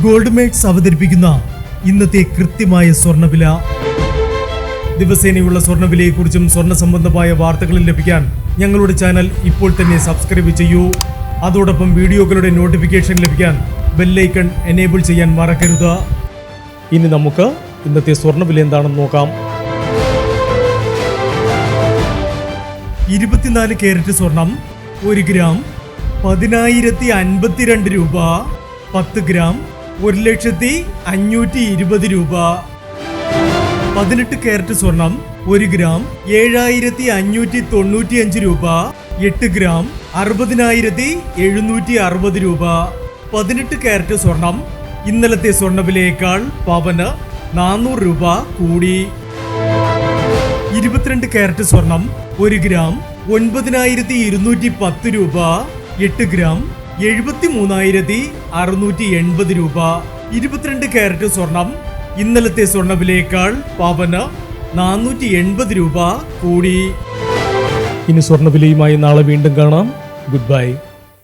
Gold makes അവതരിപ്പിക്കുന്ന ഇന്നത്തെ കൃത്യമായ സ്വർണ്ണവില. ദിവസേനയുള്ള സ്വർണ്ണവിലയെക്കുറിച്ചും സ്വർണ്ണ സംബന്ധമായ വാർത്തകളും ലഭിക്കാൻ ഞങ്ങളുടെ ചാനൽ ഇപ്പോൾ തന്നെ സബ്സ്ക്രൈബ് ചെയ്യൂ. അതോടൊപ്പം വീഡിയോകളുടെ നോട്ടിഫിക്കേഷൻ ലഭിക്കാൻ ബെല്ലൈക്കൺ എനേബിൾ ചെയ്യാൻ മറക്കരുത്. ഇനി നമുക്ക് ഇന്നത്തെ സ്വർണ്ണവില എന്താണെന്ന് നോക്കാം. 24 കാരറ്റ് സ്വർണം 1 ഗ്രാം 10,052 രൂപ. 10 ഗ്രാം 1,520 രൂപ. 18 കാരറ്റ് സ്വർണം 1 ഗ്രാം 7,595 രൂപ. 8 ഗ്രാം 60,760 രൂപ. 18 കാരറ്റ് സ്വർണം ഇന്നലത്തെ സ്വർണ്ണവിലയേക്കാൾ പവന് 400 രൂപ കൂടി. 22 കാരറ്റ് സ്വർണം 1 ഗ്രാം 9,210 രൂപ. 8 ഗ്രാം 73,680 രൂപ. 22 കാരറ്റ് സ്വർണം ഇന്നലത്തെ സ്വർണ്ണവിലയേക്കാൾ പവന് 480 രൂപ കൂടി. ഇനി സ്വർണ്ണവിലയുമായി നാളെ വീണ്ടും കാണാം. Good bye.